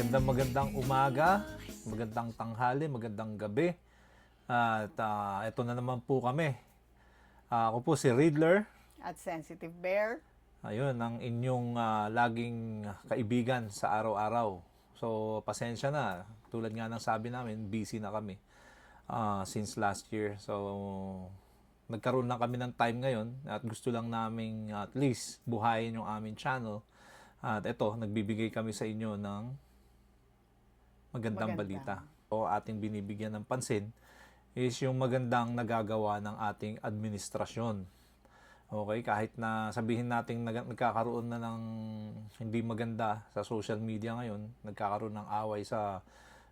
Magandang umaga, magandang tanghali, magandang gabi. At ito na naman po kami. Ako po si Riddler. At Sensitive Bear. Ayun, ang inyong laging kaibigan sa araw-araw. So, pasensya na. Tulad nga ng sabi namin, busy na kami since last year. So, nagkaroon lang kami ng time ngayon at gusto lang naming at least buhayin yung aming channel. At ito, nagbibigay kami sa inyo ng magandang balita. O ating binibigyan ng pansin is yung magandang nagagawa ng ating administrasyon. Okay, kahit na sabihin natin nagkakaroon na ng hindi maganda sa social media ngayon, nagkakaroon ng away sa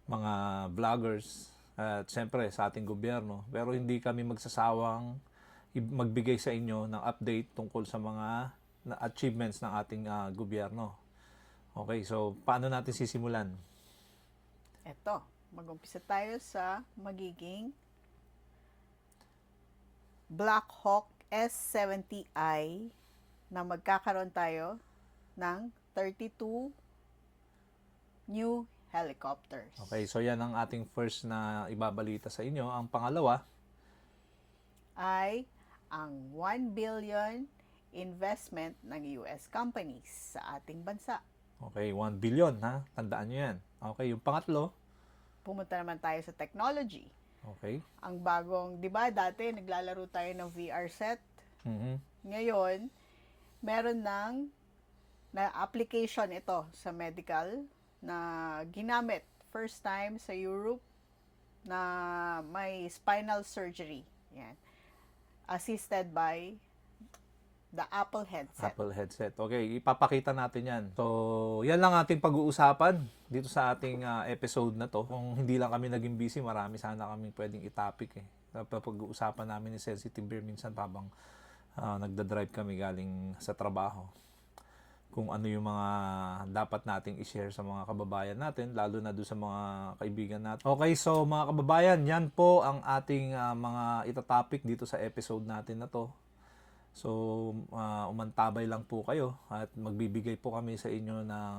mga vloggers at siyempre sa ating gobyerno, pero hindi kami magsasawang magbigay sa inyo ng update tungkol sa mga achievements ng ating gobyerno. Okay, so paano natin sisimulan? Eto, mag-umpisa tayo sa magiging Black Hawk S-70I na magkakaroon tayo ng 32 new helicopters. Okay, so yan ang ating first na ibabalita sa inyo. Ang pangalawa ay ang 1 billion investment ng US companies sa ating bansa. Okay, 1 billion ha. Tandaan nyo yan. Okay, yung pangatlo. Pumunta naman tayo sa technology. Okay. Ang bagong, di ba dati naglalaro tayo ng VR set? Mm-hmm. Ngayon, meron na application ito sa medical na ginamit first time sa Europe na may spinal surgery. Yan. Assisted by the Apple headset. Apple headset. Okay, ipapakita natin yan. So, yan lang ating pag-uusapan dito sa ating episode na to. Kung hindi lang kami naging busy, marami sana kaming pwedeng itopic eh. Pag-uusapan namin ni Sensitive Bear minsan habang nagda-drive kami galing sa trabaho. Kung ano yung mga dapat nating i-share sa mga kababayan natin, lalo na doon sa mga kaibigan natin. Okay, so mga kababayan, yan po ang ating mga itatopic dito sa episode natin na to. So, umantabay lang po kayo at magbibigay po kami sa inyo ng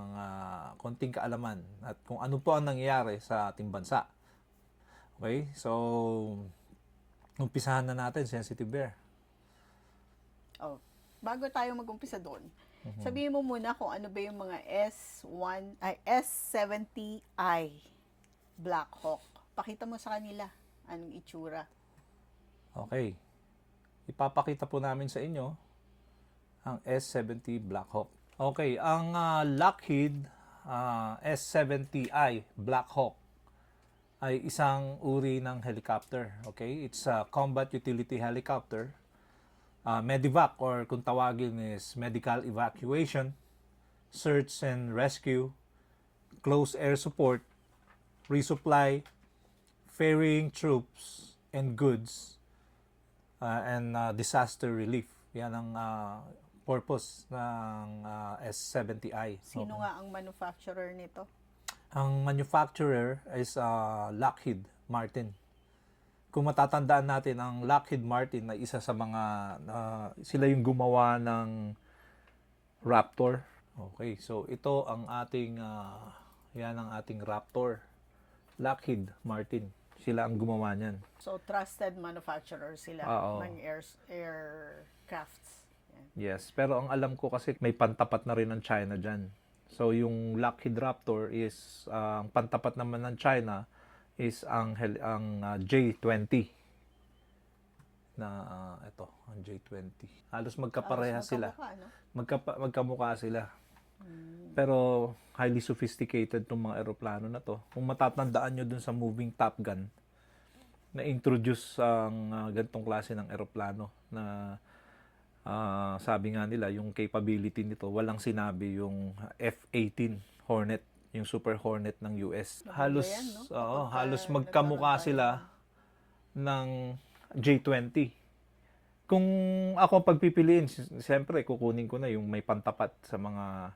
konting kaalaman at kung ano po ang nangyayari sa ating bansa. Okay? So, umpisahan na natin, Sensitive Bear. Oh, bago tayo mag-umpisa doon, sabihin mo muna kung ano ba yung mga S-70I Black Hawk. Pakita mo sa kanila anong itsura. Okay. Ipapakita po namin sa inyo ang S-70 Black Hawk. Okay, ang Lockheed S-70I Black Hawk ay isang uri ng helicopter. Okay, it's a combat utility helicopter. Medivac or kung tawagin is medical evacuation, search and rescue, close air support, resupply, ferrying troops and goods, and disaster relief. Yan ang purpose ng S-70I. Sino nga ang manufacturer nito? Ang manufacturer is Lockheed Martin. Kung matatandaan natin, ang Lockheed Martin ay isa sa mga, sila yung gumawa ng Raptor. Okay, so ito ang ating, yan ang ating Raptor. Lockheed Martin. Sila ang gumawa niyan. So, trusted manufacturer sila ng aircrafts. Yan. Yes, pero ang alam ko kasi may pantapat na rin ng China dyan. So, yung Lockheed Raptor is, ang pantapat naman ng China is ang J-20 na ito, ang J-20. Halos magkapareha sila. No? Magkamukha sila. Pero highly sophisticated tong mga eroplano na to. Kung matatandaan nyo dun sa moving Top Gun, na-introduce ang ganitong klase ng eroplano na sabi nga nila, yung capability nito, walang sinabi yung F-18 Hornet, yung Super Hornet ng US. Halos, yan, no? halos magkamukha sila ng J-20. Kung ako pagpipiliin, siyempre kukunin ko na yung may pantapat sa mga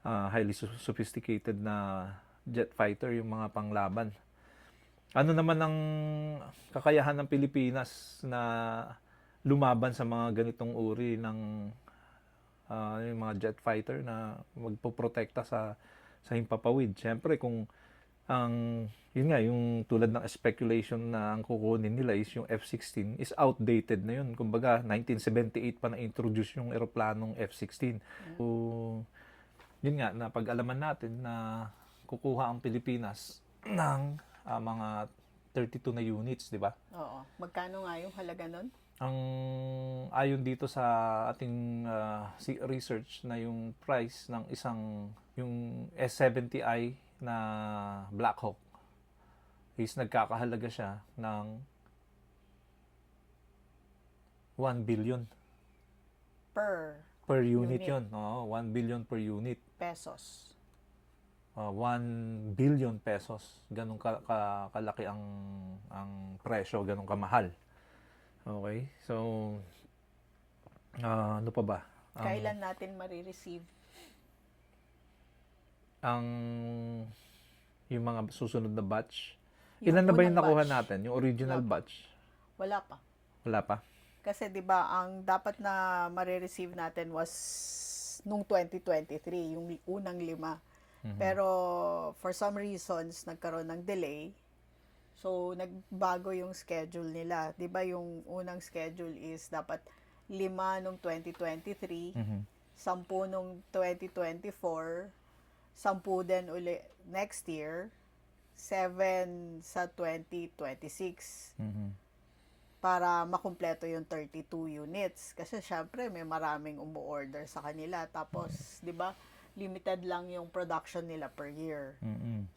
highly sophisticated na jet fighter, yung mga panglaban. Ano naman ang kakayahan ng Pilipinas na lumaban sa mga ganitong uri ng yung mga jet fighter na magpoprotekta sa sa himpapawid. Siyempre, kung yun nga, yung tulad ng speculation na ang kukunin nila is yung F-16 is outdated na yun. Kumbaga, 1978 pa na-introduce yung eroplanong F-16. So, yun nga, napag-alaman natin na kukuha ang Pilipinas ng mga 32 na units, di ba? Oo. Magkano nga yung halaga nun? Ang ayon dito sa ating research na yung price ng yung S-70I na Black Hawk is nagkakahalaga siya ng 1 billion Per unit unit. yon. Oo, 1 billion per unit. pesos. 1 billion pesos. Ganun kalaki ang presyo, ganun kamahal. Okay? So, ano pa ba? Kailan natin marireceive? Yung mga susunod na batch. Yung Ilan na ba yung unang nakuha batch? natin? Yung original Wala pa. batch? Wala pa. Wala pa? Kasi 'di ba ang dapat na marireceive natin was nung 2023, yung unang 5. Pero for some reasons nagkaroon ng delay. So nagbago yung schedule nila. 'Di ba yung unang schedule is dapat 5 nung 2023, 10 nung 2024, 10 din uli next year, 7 sa 2026. Para makumpleto yung 32 units. Kasi syempre may maraming umu-order sa kanila. Tapos, 'di ba, limited lang yung production nila per year.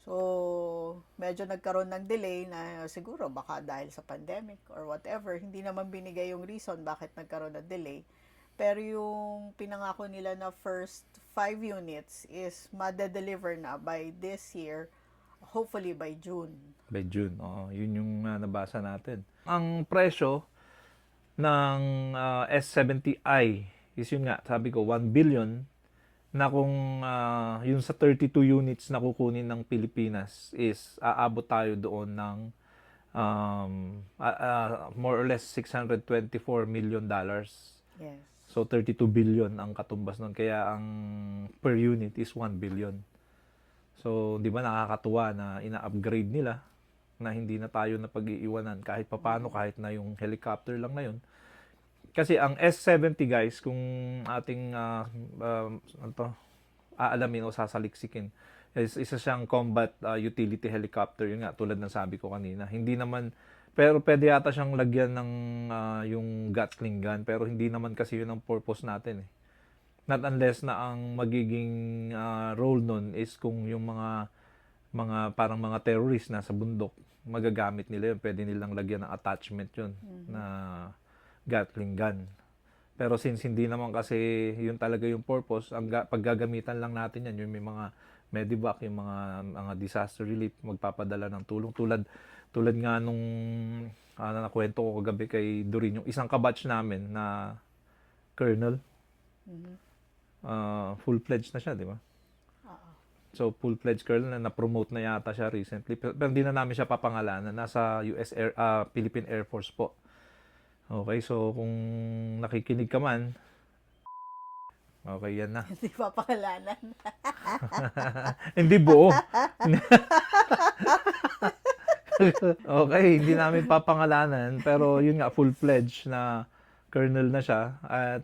So, medyo nagkaroon ng delay na siguro baka dahil sa pandemic or whatever. Hindi naman binigay yung reason bakit nagkaroon ng delay. Pero yung pinangako nila na first 5 units is made-deliver na by this year, hopefully by June. By June. Oo, yun yung nabasa natin. Ang presyo ng S-70I is yun nga, sabi ko, 1 billion na kung yun sa 32 units na kukunin ng Pilipinas is aabot tayo doon ng more or less $624 million. Yes. So 32 billion ang katumbas nun. Kaya ang per unit is 1 billion. So, di ba nakakatuwa na ina-upgrade nila na hindi na tayo na pag-iiwanan kahit papano, kahit na yung helicopter lang na yun. Kasi ang S-70 guys, kung ating aalamin o sasaliksikin, is isa siyang combat utility helicopter. Yun nga, tulad ng sabi ko kanina. Hindi naman, pero pwede yata siyang lagyan ng yung Gatling gun, pero hindi naman kasi yun ang purpose natin eh. Not unless na ang magiging role nun is kung yung mga parang mga terrorist na sa bundok, magagamit nila yun. Pwede nilang lagyan ng attachment yun na Gatling gun. Pero since hindi naman kasi yun talaga yung purpose, ang paggagamitan lang natin yan, yung may mga medevac, yung mga disaster relief, magpapadala ng tulong. Tulad nga nung nakwento ko kagabi kay Doreen, yung isang kabatch namin na colonel, full-fledged na siya, di ba? So, full-fledged colonel na na-promote na yata siya recently. Pero hindi na namin siya papangalanan. Nasa Philippine Air Force po. Okay, so kung nakikinig ka man, okay, yan na. Hindi pa pakalanan. Hindi buo. Okay, hindi namin papangalanan. Pero yun nga, full-fledged na colonel na siya. At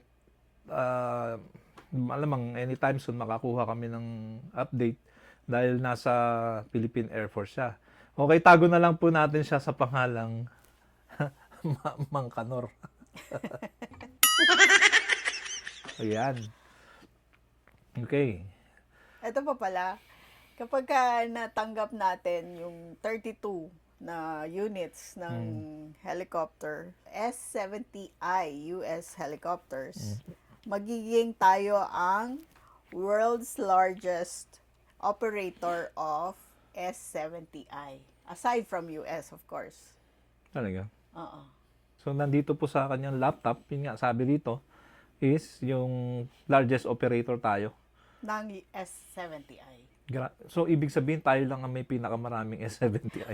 malamang anytime soon makakuha kami ng update dahil nasa Philippine Air Force siya. Okay, tago na lang po natin siya sa pangalang Mang Kanor. Ayan. Okay. Ito pa pala, kapag natanggap natin yung 32 na units ng helicopter, S-70I US helicopters, magiging tayo ang world's largest operator of S-70I. Aside from US, of course. Talaga. Oo. So, nandito po sa kanyang laptop, yun nga, sabi dito, is yung largest operator tayo. Ng S-70I. So, ibig sabihin, tayo lang ang may pinakamaraming S-70I.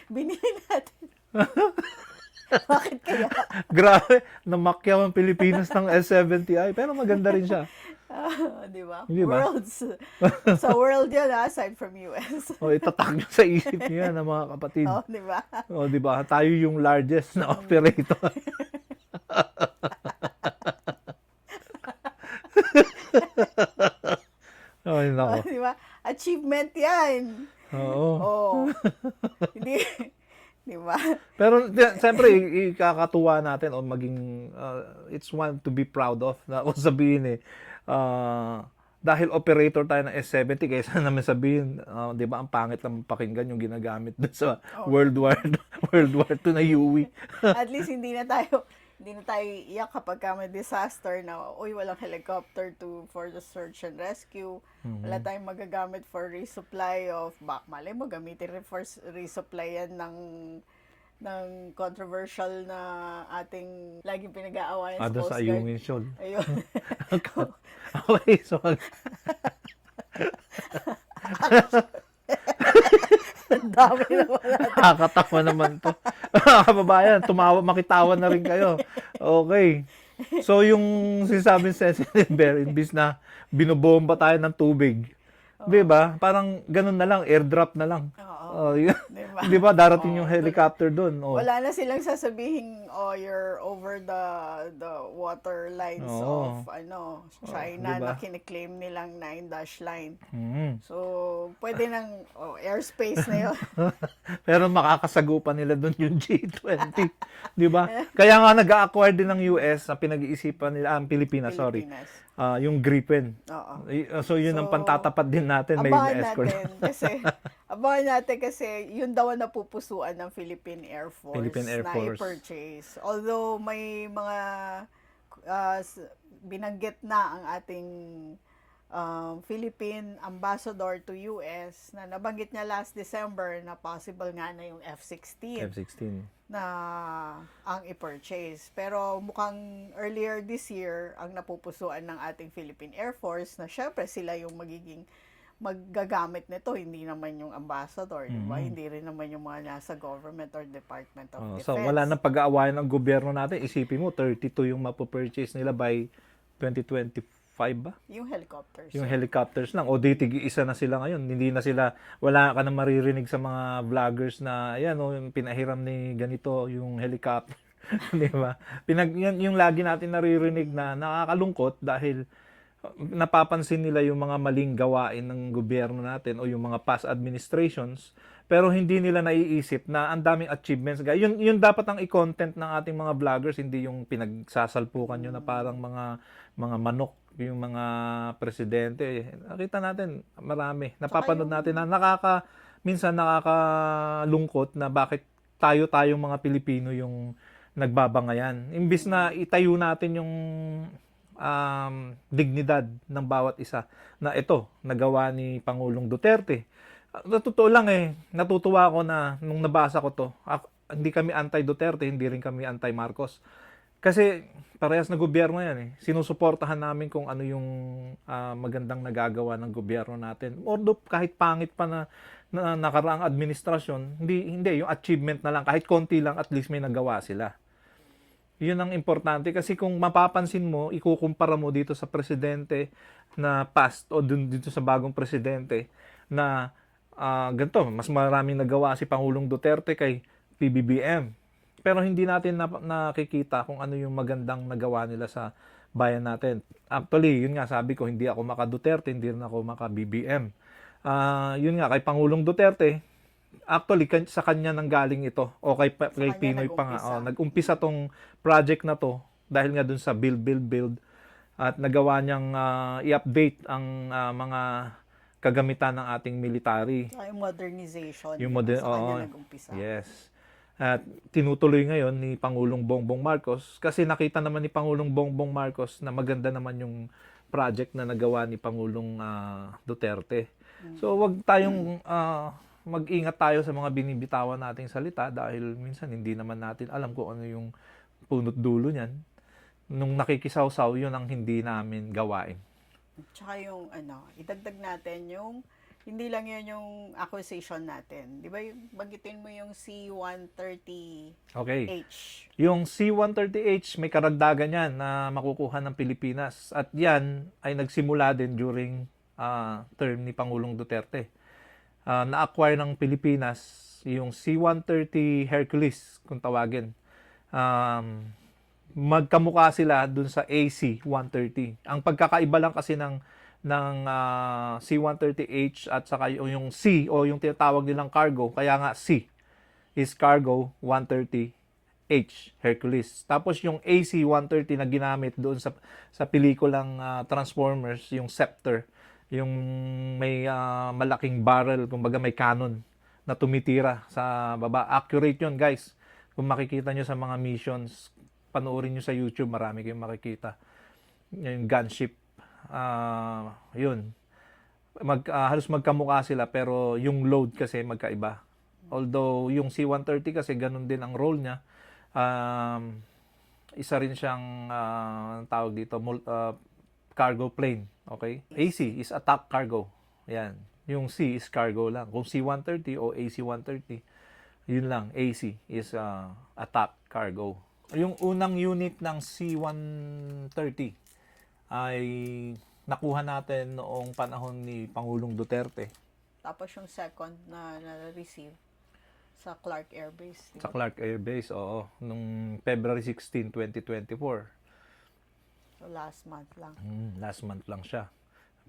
Binili natin. Bakit kaya? Grabe, namakyaw ang Pilipinas ng S70i. Pero maganda rin siya. Di ba? Hindi ba? Worlds. Sa world yun, aside from US. O, itatak nyo sa isip niyo yan, mga kapatid. Oh, di ba? O, di ba? Tayo yung largest na operator. Ay, Oh, nako. di ba? Achievement yan. Oo. Oh. Hindi. Di ba? Pero siyempre ikakatuwa natin o maging it's one to be proud of na kung sabihin dahil operator tayo ng S70 kaysa naman sabihin 'di ba ang pangit lang pakinggan yung ginagamit dun sa World War II na UE. At least hindi na tayo iyak kapag may disaster na walang helicopter for the search and rescue. Wala tayong magagamit for resupply of malay mo gamitin rin for resupply yan ng controversial na ating laging pinag-aawayan sa Doon Coast sa Guard. Ayungin Shoal. Ayun. Okay, so Ang dami naman natin. nakakatawa naman to. Kababayan, makitawan na rin kayo. Okay. So, yung sinasabing sensitive bear, imbis na binobomba tayo ng tubig, di ba? Parang ganun na lang, airdrop na lang. Oo. Diba? Di ba? Darating yung helicopter doon. Wala na silang sasabihin, you're over the water lines of China diba? na kiniklaim nilang 9-dash line. Mm. So, pwede ng airspace na yun. Pero makakasagupan nila doon yung G20. Di ba? Kaya nga nag-acquire din ng US, ang pinag-iisipan nila, Pilipinas, sorry. Yung Gripen. Oo. So, yun ang pantatapat din natin. May escort. Abangan natin kasi yun daw ang napupusuan ng Philippine Air Force na i-purchase. Although may mga binanggit na ang ating Philippine ambassador to US na nabanggit niya last December na possible nga na yung F-16 na ang i-purchase. Pero mukhang earlier this year ang napupusuan ng ating Philippine Air Force na syempre sila yung maggagamit nito, hindi naman yung ambassador, di ba? Hindi rin naman yung mga nasa government or Department of Defense. So, wala nang pag-aawayan ng gobyerno natin. Isipin mo, 32 yung mapupurchase nila by 2025 ba? Yung helicopters. Yung helicopters lang. O di, tig-isa na sila ngayon. Hindi na sila, wala ka na maririnig sa mga vloggers na, ayan o, yung pinahiram ni ganito, yung helicopter. Di ba? Yung lagi natin naririnig na nakakalungkot dahil napapansin nila yung mga maling gawain ng gobyerno natin o yung mga past administrations, pero hindi nila naiisip na ang daming achievements. Yun dapat ang i-content ng ating mga vloggers, hindi yung pinagsasalpukan nyo na parang mga manok yung mga presidente. Nakita natin marami. Napapanood natin na minsan nakakalungkot na bakit tayong mga Pilipino yung nagbabangayan. Imbis na itayo natin yung dignidad ng bawat isa na ito, nagawa ni Pangulong Duterte. Totoo lang natutuwa ako na nung nabasa ko to, hindi kami anti-Duterte, hindi rin kami anti-Marcos. Kasi parehas na gobyerno yan Sinusuportahan namin kung ano yung magandang nagagawa ng gobyerno natin. Although kahit pangit pa na nakaraang administrasyon, hindi yung achievement na lang, kahit konti lang, at least may nagawa sila. Yun ang importante kasi kung mapapansin mo, ikukumpara mo dito sa presidente na past o dito sa bagong presidente na ganito, mas maraming nagawa si Pangulong Duterte kay PBBM. Pero hindi natin nakikita kung ano yung magandang nagawa nila sa bayan natin. Actually, yun nga sabi ko, hindi ako maka-Duterte, hindi rin ako maka-BBM. Yun nga, kay Pangulong Duterte, actually, sa kanya nanggaling ito. O kay Pinoy pa nga. Nag-umpisa tong project na to dahil nga dun sa build. At nagawa niyang i-update ang mga kagamitan ng ating military. Yung modernization. Sa kanya nag-umpisa. Yes. At tinutuloy ngayon ni Pangulong Bongbong Marcos kasi nakita naman ni Pangulong Bongbong Marcos na maganda naman yung project na nagawa ni Pangulong Duterte. So, wag tayong mag-ingat tayo sa mga binibitawan nating salita dahil minsan hindi naman natin alam kung ano yung punot dulo niyan. Nung nakikisaw-saw, yun ang hindi namin gawain. Tsaka yung idagdag natin yung Hindi lang yun yung acquisition natin. Di ba, banggitin mo yung C-130H. Okay. Yung C-130H, may karagdagan yan na makukuha ng Pilipinas. At yan ay nagsimula din during term ni Pangulong Duterte. Na-acquire ng Pilipinas yung C-130 Hercules, kung tawagin. Magkamukha sila dun sa AC-130. Ang pagkakaiba lang kasi ng C-130H at saka yung C o yung tinatawag nilang cargo, kaya nga C is cargo 130H Hercules. Tapos yung AC-130 na ginamit doon sa pelikulang Transformers, yung Scepter, yung may malaking barrel, kumbaga may cannon na tumitira sa baba. Accurate yun, guys. Kung makikita nyo sa mga missions, panoorin nyo sa YouTube, marami kayong makikita. Yung gunship. Yun. Halos magkamukha sila, pero yung load kasi magkaiba. Although, yung C-130 kasi ganun din ang role niya. Isa rin siyang tawag dito, cargo plane. Okay? AC is attack cargo. Yan. Yung C is cargo lang. Kung C-130 o AC-130, yun lang. AC is attack cargo. Yung unang unit ng C-130 ay nakuha natin noong panahon ni Pangulong Duterte. Tapos yung second na na-receive sa Clark Air Base. Diba? Sa Clark Air Base, oo. Nung February 16, 2024. So last month lang. Last month lang siya.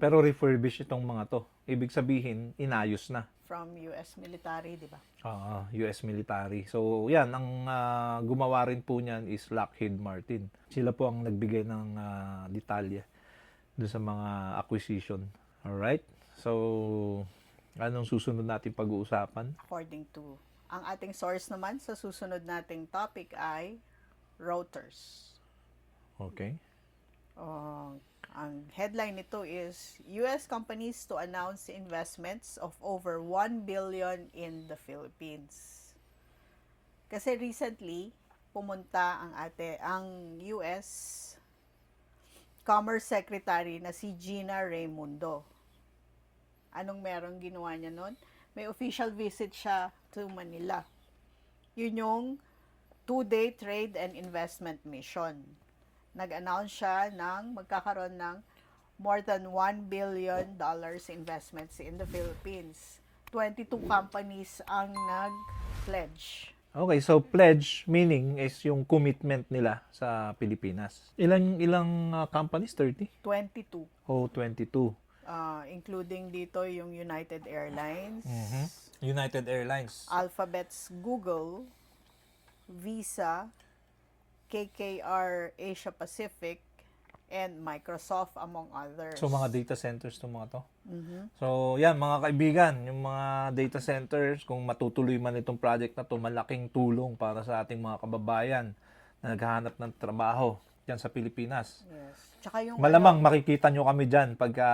Pero refurbished itong mga to. Ibig sabihin, inayos na. From US military, di ba? US military. So, yan. Ang gumawa rin po niyan is Lockheed Martin. Sila po ang nagbigay ng detalye doon sa mga acquisition. Alright? So, anong susunod natin pag-uusapan? According to ang ating source naman sa susunod nating topic ay routers. Okay. Ang headline nito is US companies to announce investments of over 1 billion in the Philippines. Kasi recently pumunta ang US Commerce Secretary na si Gina Raimundo. Anong merong ginawa niya nun? May official visit siya to Manila. Yun yung 2-day trade and investment mission. Nag-announce siya ng magkakaroon ng more than $1 billion investments in the Philippines. 22 companies ang nag-pledge. Okay, so pledge meaning is yung commitment nila sa Pilipinas. Ilang companies? 30? 22. Oh, 22. Including dito yung United Airlines, United Airlines. Alphabet's Google, Visa, KKR Asia Pacific, and Microsoft, among others. So, mga data centers to mga to. So, yan, mga kaibigan, yung mga data centers, kung matutuloy man itong project na to, malaking tulong para sa ating mga kababayan na naghahanap ng trabaho dyan sa Pilipinas. Yes. Tsaka yung Malamang makikita nyo kami dyan pagka,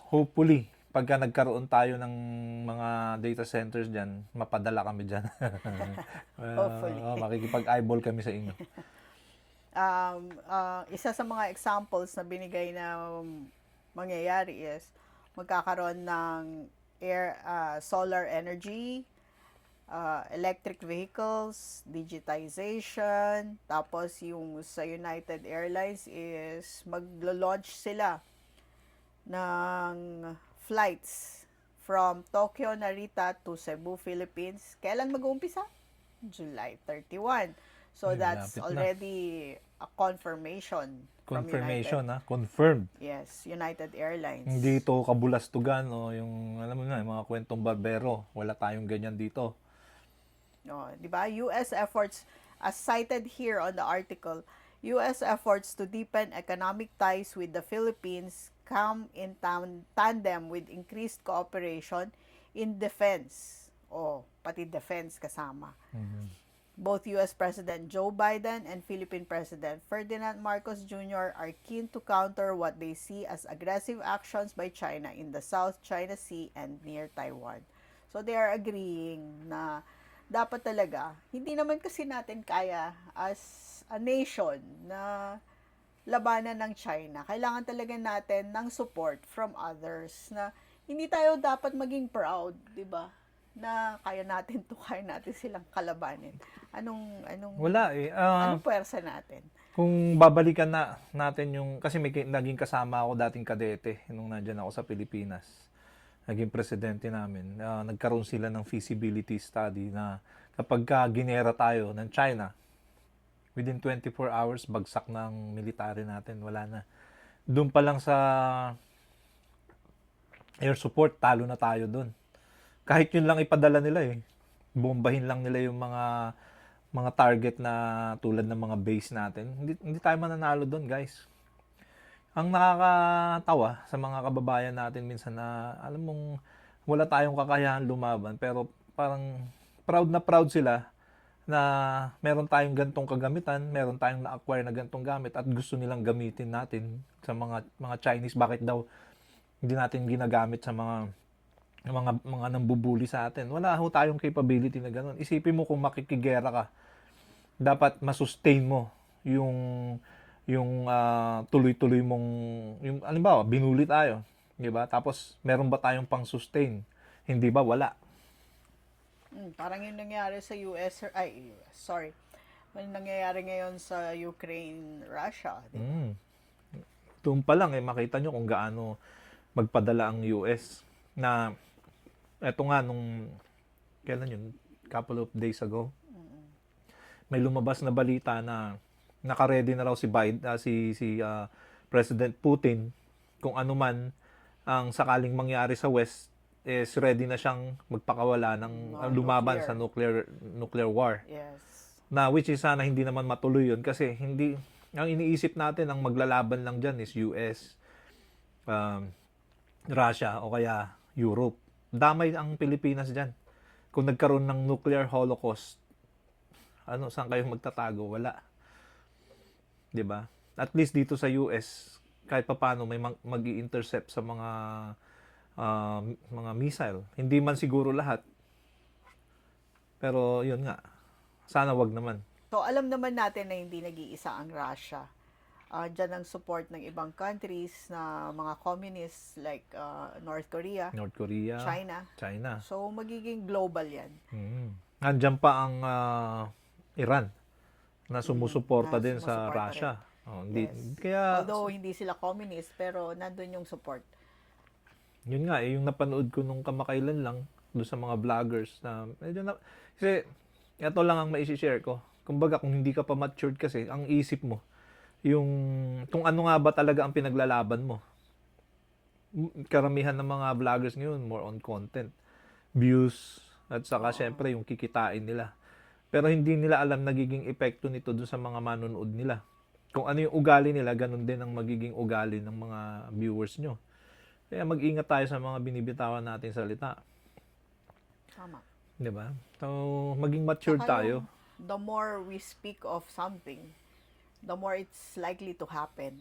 hopefully, pagka nagkaroon tayo ng mga data centers dyan, mapadala kami dyan. Hopefully. Makikipag-eyeball kami sa inyo. Isa sa mga examples na binigay na mangyayari is magkakaroon ng solar energy, electric vehicles, digitization, tapos yung sa United Airlines is maglo-launch sila ng flights from Tokyo, Narita to Cebu, Philippines. Kailan mag-uumpisa? July 31. So that's already a confirmation. Confirmation, ha? Confirmed. Yes, United Airlines. Hindi ito kabulastugan o yung, alam mo na, yung mga kwentong barbero. Wala tayong ganyan dito. No, di ba? US efforts, as cited here on the article, US efforts to deepen economic ties with the Philippines come in tandem with increased cooperation in defense. Pati defense kasama. Both U.S. President Joe Biden and Philippine President Ferdinand Marcos Jr. are keen to counter what they see as aggressive actions by China in the South China Sea and near Taiwan. So they are agreeing na dapat talaga, hindi naman kasi natin kaya as a nation na labanan ng China. Kailangan talaga natin ng support from others na hindi tayo dapat maging proud, 'di ba? Na kaya natin to, kaya natin silang kalabanin. Anong Wala eh. anong puwersa natin? Kung babalikan natin yung, kasi naging kasama ako dating kadete nung nandyan ako sa Pilipinas. Naging presidente namin. Nagkaroon sila ng feasibility study na kapag ginera tayo ng China, within 24 hours, bagsak ng military natin. Wala na. Doon pa lang sa air support, talo na tayo doon. Kahit yun lang ipadala nila eh. Bombahin lang nila yung mga target na tulad ng mga base natin. Hindi tayo mananalo doon, guys. Ang nakakatawa sa mga kababayan natin minsan na alam mong wala tayong kakayahan lumaban pero parang proud sila na meron tayong gantong kagamitan, meron tayong na-acquire na gantong gamit at gusto nilang gamitin natin sa mga Chinese. Bakit daw hindi natin ginagamit sa mga nambubuli sa atin? Wala ho tayong capability na gano'n. Isipin mo kung makikigera ka, dapat masustain mo yung tuloy-tuloy mong yung halimbawa binuli tayo, 'di ba? Tapos meron ba tayong pang-sustain? Hindi ba? Wala. Parang yung nangyari sa sorry. Yung nangyayari ngayon sa Ukraine, Russia. Di ba? Doon pa lang makita nyo kung gaano magpadala ang US na eto nga nung kailan yun, couple of days ago, may lumabas na balita na naka-ready na raw si President Putin kung ano man ang sakaling mangyari sa West, is ready na siyang magpakawala ng lumaban sa nuclear war. Yes. Na which is sana hindi naman matuloy yun kasi hindi, ang iniisip natin ang maglalaban lang dyan is US, Russia o kaya Europe. Damay ang Pilipinas dyan. Kung nagkaroon ng nuclear holocaust, saan kayo magtatago? Wala. 'Di ba? At least dito sa US, kahit papaano may mag-i-intercept sa mga missile. Hindi man siguro lahat. Pero yun nga. Sana wag naman. So, alam naman natin na hindi nag-iisa ang Russia. Diyan ang support ng ibang countries na mga communists like North Korea, China. So, magiging global yan. Nandiyan pa ang Iran na sumusuporta din sa Russia. Yes. Kaya, although hindi sila communist, pero nandun yung support. Yun nga, yung napanood ko nung kamakailan lang doon sa mga vloggers na kasi ito lang ang mai-share ko. Kumbaga kung hindi ka pa matured kasi, ang isip mo kung ano nga ba talaga ang pinaglalaban mo. Karamihan ng mga vloggers ngayon more on content, views, at saka syempre yung kikitain nila. Pero hindi nila alam nagiging epekto nito doon sa mga manonood nila. Kung ano yung ugali nila, ganun din ang magiging ugali ng mga viewers nyo. Kaya mag-ingat tayo sa mga binibitawan natin salita. Tama. 'Di ba? So, maging matured tayo. The more we speak of something, the more it's likely to happen.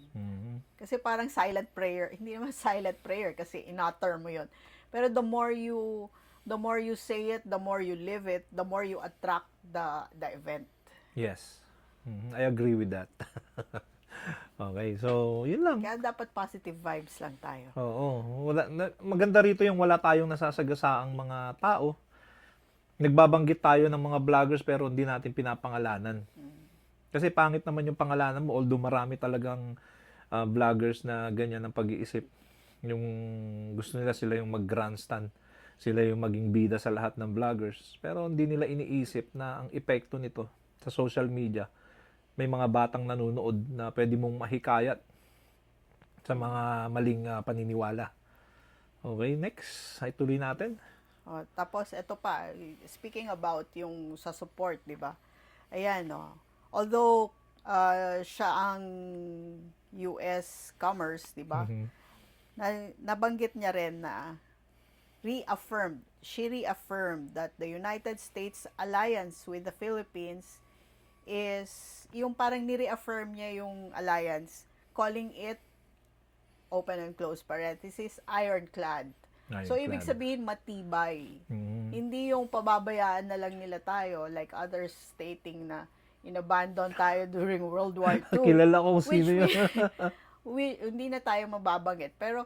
Kasi parang silent prayer, hindi naman silent prayer kasi inutter mo 'yon. Pero the more you say it, the more you live it, the more you attract the event. Yes. I agree with that. Okay, so yun lang. Kaya dapat positive vibes lang tayo. Oo, maganda rito yung wala tayong nasasagasaang mga tao. Nagbabanggit tayo ng mga vloggers pero hindi natin pinapangalanan. Kasi pangit naman yung pangalanan mo, although marami talagang vloggers na ganyan ang pag-iisip. Yung gusto nila sila yung mag-grandstand. Sila yung maging bida sa lahat ng vloggers. Pero hindi nila iniisip na ang epekto nito sa social media, may mga batang nanonood na pwede mong mahikayat sa mga maling paniniwala. Okay, next. Ay tuloy natin. Tapos, ito pa, speaking about yung sa support, di ba? Ayan, although siya ang US commerce, di ba? Nabanggit niya rin na she reaffirmed that the United States alliance with the Philippines is, yung parang ni-reaffirm niya yung alliance, calling it, open and close parenthesis, ironclad. So, ibig sabihin, matibay. Hindi yung pababayaan na lang nila tayo, like others stating na inabandon tayo during World War II. Kilala ko sino yun. Hindi na tayo mababanggit. Pero,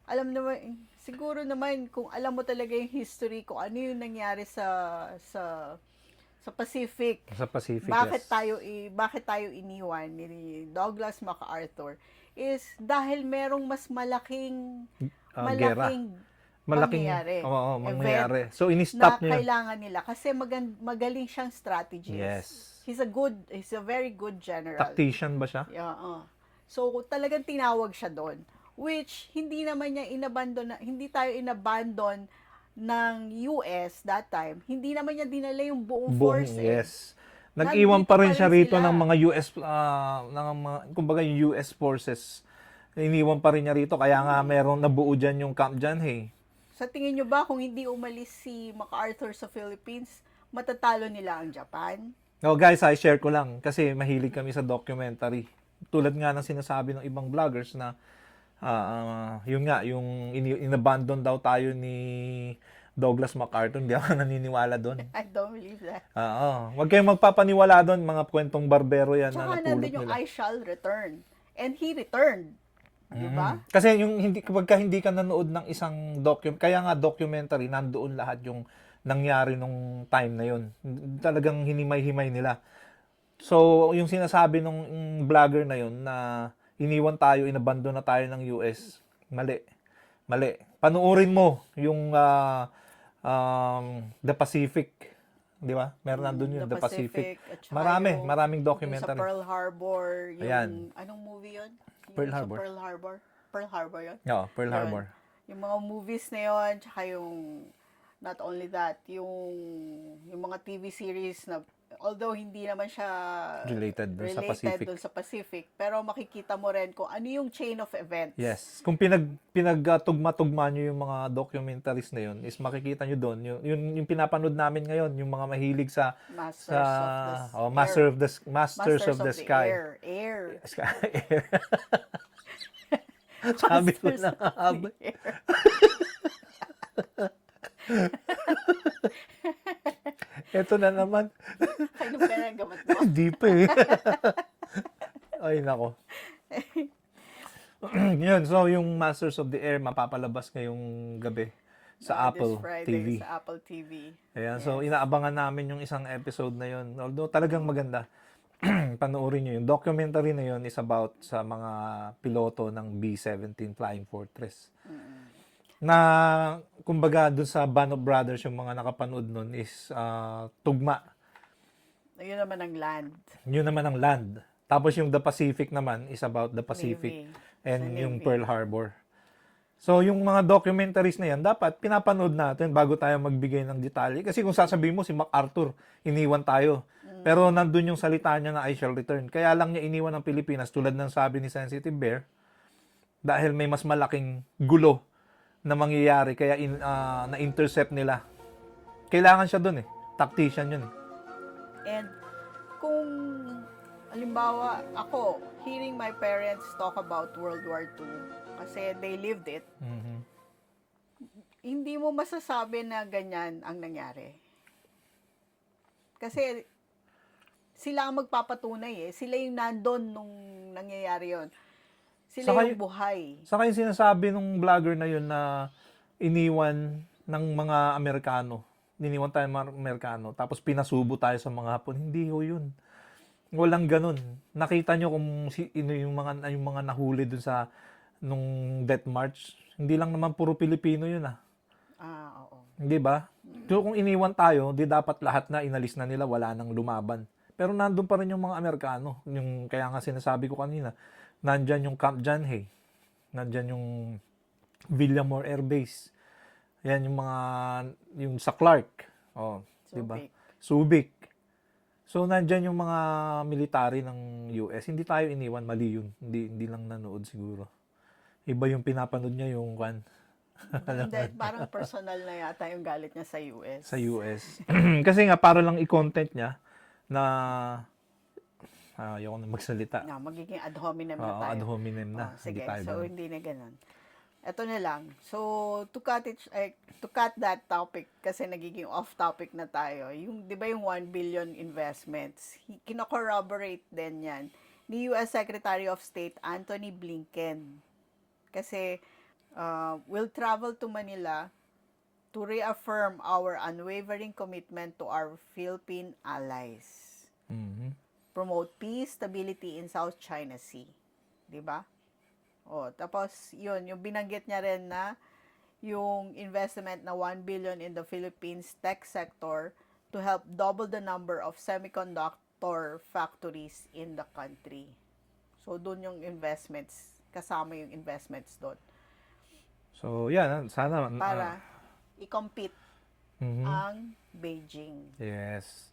alam naman, siguro naman kung alam mo talaga yung history, kung ano yung nangyari sa sa Pacific, Sa Pacific, bakit yes. bakit tayo iniwan ni Douglas MacArthur is dahil merong mas malaking Gera. malaking Malaking, mangyayari, oo, event mangyayari. So, na in-stop niya yun. kailangan nila kasi magaling siyang strategist. Yes. He's a very good general. Tactician ba siya? Yeah, So talagang tinawag siya doon, which hindi naman niya hindi tayo inabandon ng US that time. Hindi naman niya dinala yung buong force Yes. Nag-iwan Nandito pa rin pa siya rin rito sila. ng mga US, ng mga, kumbaga yung US forces. Iniwan pa rin niya rito, kaya nga meron nabuo dyan yung Camp Janhay. Sa tingin nyo ba kung hindi umalis si MacArthur sa Philippines, matatalo nila ang Japan? No, guys, I-share ko lang kasi mahilig kami sa documentary. Tulad nga ng sinasabi ng ibang vloggers na yun nga, yung inabandon daw tayo ni Douglas MacArthur. Hindi ako naniniwala doon. I don't believe that. Huwag kayong magpapaniwala doon, mga kwentong barbero yan na Tsaka napulot nandun yung nila. I shall return. And he returned. Di ba? Kasi yung pagka hindi ka nanood ng isang kaya nga documentary, nandoon lahat yung nangyari nung time na yun. Talagang hinimay-himay nila. So, yung sinasabi nung vlogger na yun na iniwan tayo, inabandon na tayo ng US, mali. Mali. Panuorin mo yung The Pacific. Di ba? Meron nandun yun, The Pacific. At saka Maraming yung documentary. sa Pearl Harbor, yung, Ayan. anong movie yun? Yung Pearl sa Harbor. Pearl Harbor. Pearl Harbor yun? Oo, Pearl Yun. Harbor. Yung mga movies na yun, tsaka yung, not only that, yung mga TV series na, although hindi naman siya Related dun sa Pacific. dun sa Pacific, pero makikita mo rin kung ano yung chain of events. Yes. Kung pinagtugma-tugma nyo yung mga documentaries na yun, is makikita nyo doon. Yung pinapanood namin ngayon, yung mga mahilig sa Masters of the Sky. Air. Sky Air. Sabi ko Masters na of the haba. Air. Ito na naman. Kainom ka ng gamot mo. Hindi pa eh. Ay, nako. Yun, so yung Masters of the Air mapapalabas ngayong gabi sa Apple This Friday TV. sa Apple TV. Ayan, so inaabangan namin yung isang episode na yun. Although talagang maganda. Panoorin nyo yun. Documentary na yun is about sa mga piloto ng B-17 Flying Fortress. Na, kumbaga, dun sa Band of Brothers, yung mga nakapanood nun is tugma. Yun naman ang land. Yun naman ang land. Tapos yung The Pacific naman is about the Pacific. Navy. And Sa yung Navy. Pearl Harbor. So, yung mga documentaries na yan, dapat pinapanood natin bago tayo magbigay ng detalye. Kasi kung sasabihin mo, si MacArthur, iniwan tayo. Pero nandun yung salita niya na I shall return. Kaya lang niya iniwan ng Pilipinas, tulad ng sabi ni Sensitive Bear, dahil may mas malaking gulo na mangyayari, kaya na-intercept nila. Kailangan siya dun eh. Tactician yun eh. And kung, halimbawa, ako, hearing my parents talk about World War II, kasi they lived it, hindi mo masasabi na ganyan ang nangyari. Kasi sila ang magpapatunay eh. Sila yung nandun nung nangyayari yon. Sila Saka yung buhay. Saka yung sinasabi nung vlogger na yun na iniwan ng mga Amerikano. Iniwan tayo ng mga Amerikano. Tapos pinasubo tayo sa mga Hapon. Hindi ho yun. Walang ganun. Nakita nyo kung yung mga nahuli dun sa nung Death March. Hindi lang naman puro Pilipino yun ah. Oo. Hindi ba? So kung iniwan tayo, di dapat lahat na inalis na nila, wala nang lumaban. Pero nandun pa rin yung mga Amerikano. Yung, kaya nga sinasabi ko kanina, nandyan yung Camp Janhay. Nandyan yung Villamor Air Base. Yan yung mga, yung sa Clark. Oh, di ba? Subic. So, nandyan yung mga military ng US. Hindi tayo iniwan, mali yun. Hindi lang nanood siguro. Iba yung pinapanood niya yung Hindi, parang personal na yata yung galit niya sa US. Sa US. Kasi nga, para lang i-content niya na ayoko na magsalita. Na, magiging ad hominem na tayo. Ad hominem na. Sige, Hindi tayo so ganun. hindi na ganun. Ito na lang. So, to cut that topic, kasi nagiging off topic na tayo, yung, di ba yung 1 billion investments, kino-corroborate din yan ni US Secretary of State Anthony Blinken. Kasi, will travel to Manila to reaffirm our unwavering commitment to our Philippine allies. Mhm. Promote peace, stability in South China Sea. 'Di ba? Tapos yun, yung binanggit niya rin na yung investment na 1 billion in the Philippines tech sector to help double the number of semiconductor factories in the country. So, doon yung investments, kasama yung investments doon. So, yan. Sana. Para i-compete Mhm. ang Beijing. Yes.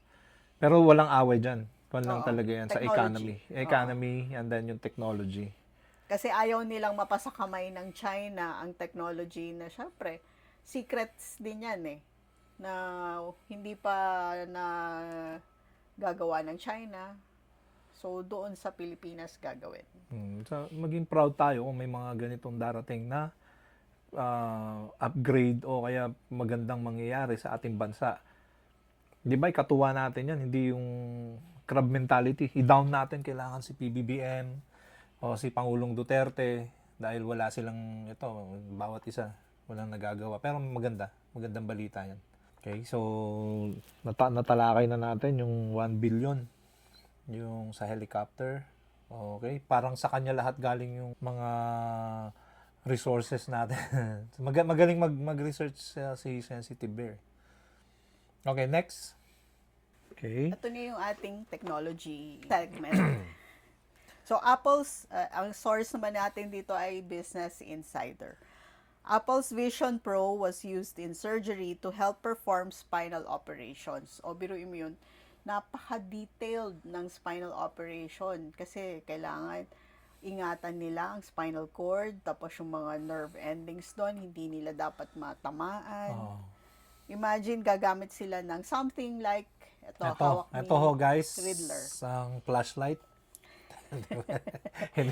Pero walang away dyan. Kung lang Oo. talaga yan sa Technology. economy and then yung technology. Kasi ayaw nilang mapasakamay ng China ang technology na syempre, secrets din yan na hindi pa na gagawa ng China. So, doon sa Pilipinas gagawin. So, maging proud tayo kung may mga ganitong darating na upgrade o kaya magandang mangyayari sa ating bansa. Di ba, ikatuwa natin yan, hindi yung crab mentality. I-down natin kailangan si PBBM o si Pangulong Duterte dahil wala silang bawat isa, walang nagagawa. Pero magandang balita yan. Okay, so natalakay na natin yung 1 billion yung sa helicopter. Okay, parang sa kanya lahat galing yung mga resources natin. Magaling mag-research si Sensitive Bear. Okay, next. Okay. Ito na yung ating technology segment. So, Apple's, ang source naman natin dito ay Business Insider. Apple's Vision Pro was used in surgery to help perform spinal operations. O, biruin mo yun, napaka-detailed ng spinal operation kasi kailangan ingatan nila ang spinal cord, tapos yung mga nerve endings doon, hindi nila dapat matamaan. Oh. Imagine, gagamit sila ng something like, hawak ni Ito ho guys, Riddler. ang flashlight.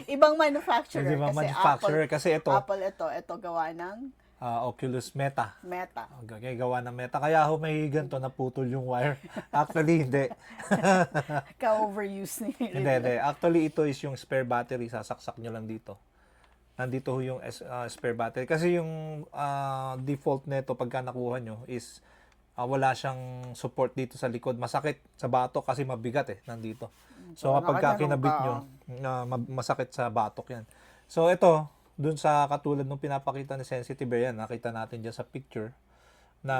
Ibang manufacturer. Hindi ba kasi manufacturer? Kasi ito, ito gawa ng Oculus Meta. Meta. Okay, gawa ng Meta. Kaya ho may ganito, naputol yung wire. Actually, hindi. Ka-overuse ni Hindi. Actually, ito is yung spare battery. Sasaksak nyo lang dito. Nandito ho yung spare battery. Kasi yung default nito pagka nakuha nyo is wala siyang support dito sa likod. Masakit sa batok kasi mabigat nandito. So kapag kinabit nyo, masakit sa batok yan. So ito, dun sa katulad nung pinapakita ni Sensitive Bear yan, nakita natin dyan sa picture na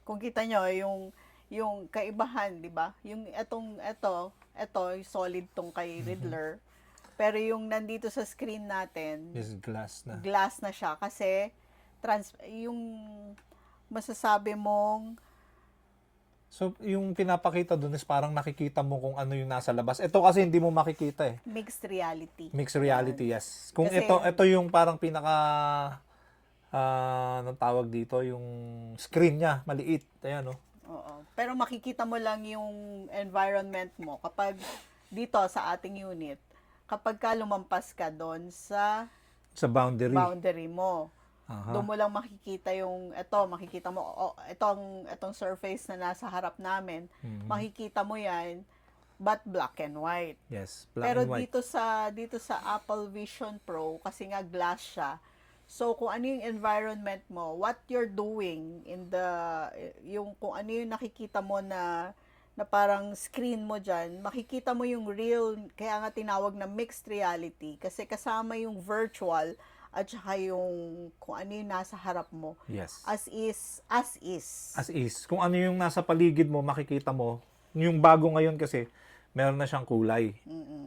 kung kita nyo, yung kaibahan, di ba? Yung ito, solid tong kay Riddler. Pero yung nandito sa screen natin, is glass na. Glass na siya kasi yung masasabi mong So, yung pinapakita dun is parang nakikita mo kung ano yung nasa labas. Ito kasi hindi mo makikita mixed reality. Mixed reality, yes. Kung Kasi, ito yung parang pinaka anong tawag dito, yung screen niya, maliit. Ayan, Oo. Pero makikita mo lang yung environment mo kapag dito sa ating unit, kapag ka lumampas ka doon sa boundary mo. Doon mo lang makikita makikita mo itong surface na nasa harap namin. Makikita mo 'yan but black and white. Yes, black Pero and white. dito sa Apple Vision Pro kasi nga glass siya. So kung ano yung environment mo, what you're doing kung ano yung nakikita mo na parang screen mo dyan, makikita mo yung real, kaya nga tinawag na mixed reality kasi kasama yung virtual at saka yung kung ano yung nasa harap mo. Yes. As is. Kung ano yung nasa paligid mo, makikita mo. Yung bago ngayon kasi, meron na siyang kulay.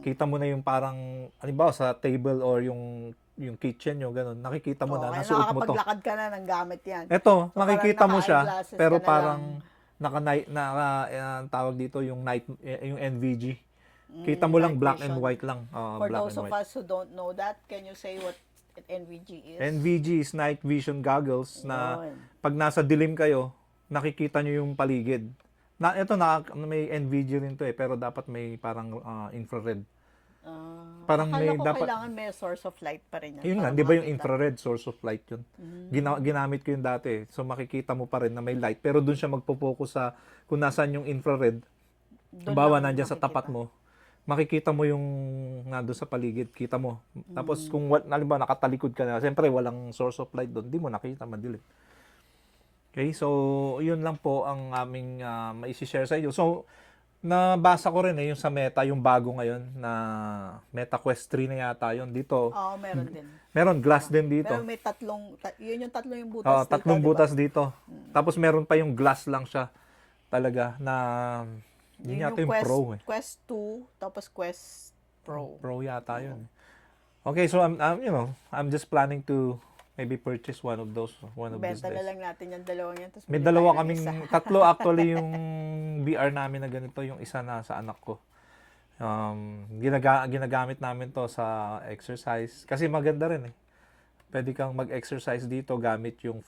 Kita mo na yung parang, halimbawa sa table or yung kitchen nyo, ganun. Nakikita mo na, nasuot mo to. Nakakapaglakad ka na ng gamit yan. Ito, So, makikita mo siya, naka-eyeglasses pero ka na parang tawag dito yung NVG. Kita mo lang night black vision. and white lang. For Black those and of white. us who don't know that, can you say what NVG is? NVG is night vision goggles na Yun. pag nasa dilim kayo, nakikita nyo yung paligid. May NVG rin to pero dapat may parang infrared. Parang Akala may ko dapat kailangan may source of light pa rin yan. yun nga, para di ba yung makita. infrared source of light yun? Ginamit ko yun dati. So makikita mo pa rin na may light pero dun siya magpo-focus sa kung nasaan yung infrared. Doon Bawa lang nandiyan sa makikita. tapat mo, makikita mo yung nandun sa paligid, kita mo. Tapos kung halimbawa nakatalikod ka na, siyempre walang source of light doon, di mo nakita, madilim. Okay, so yun lang po ang aming mai-share sa inyo. So, nabasa ko rin yung sa Meta, yung bago ngayon na Meta Quest 3 na yata yun. Dito, Oo, meron din. meron glass din dito. Pero may yun yung tatlong yung butas dito, Tatlong di ba? butas dito. Tapos meron pa yung glass lang siya talaga na yun Yun yata yung yung Pro eh. Quest 2, tapos Quest Pro. Pro yata yun. Okay, so I'm just planning to maybe purchase one of these Benta na days. lang natin yung dalawang yan. Tapos May bili dalawa tayo ng kaming, isa. tatlo actually yung VR namin na ganito, yung isa na sa anak ko. Ginagamit namin to sa exercise kasi maganda rin eh. Pwede kang mag-exercise dito gamit yung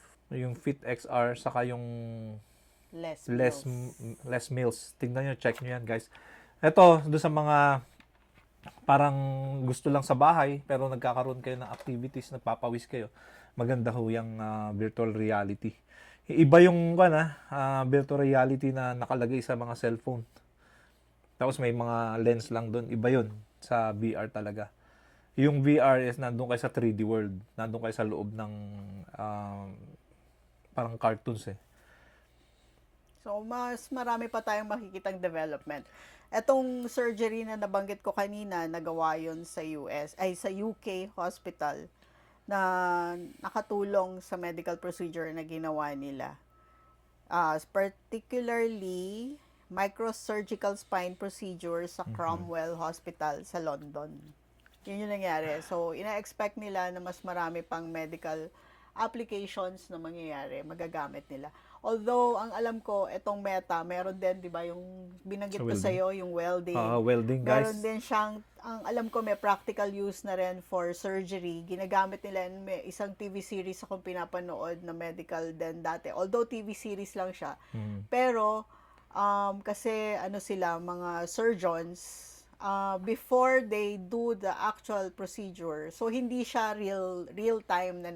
Fit XR saka yung less meals. Tingnan nyo, check nyo yan guys. Ito, doon sa mga parang gusto lang sa bahay pero nagkakaroon kayo ng activities, nagpapawis kayo. Maganda ho yung virtual reality. Iba yung virtual reality na nakalagay sa mga cellphone. Tapos may mga lens lang doon. Iba yun sa VR talaga. Yung VR is nandun kayo sa 3D world. Nandun kayo sa loob ng parang cartoons eh. So, mas marami pa tayong makikitang development. Etong surgery na nabanggit ko kanina, nagawa yun sa sa UK hospital na nakatulong sa medical procedure na ginawa nila. Particularly, microsurgical spine procedure sa Cromwell Hospital sa London. Yun yung nangyari. So, ina-expect nila na mas marami pang medical applications na mangyayari, magagamit nila. Although, ang alam ko, itong Meta, meron din, di ba, yung binanggit ko sa'yo, yung welding. Welding, guys. Meron din siyang, ang alam ko, may practical use na rin for surgery. Ginagamit nila, may isang TV series akong pinapanood na medical din dati. Although TV series lang siya. Pero, kasi sila, mga surgeons, before they do the actual procedure, so hindi siya real time na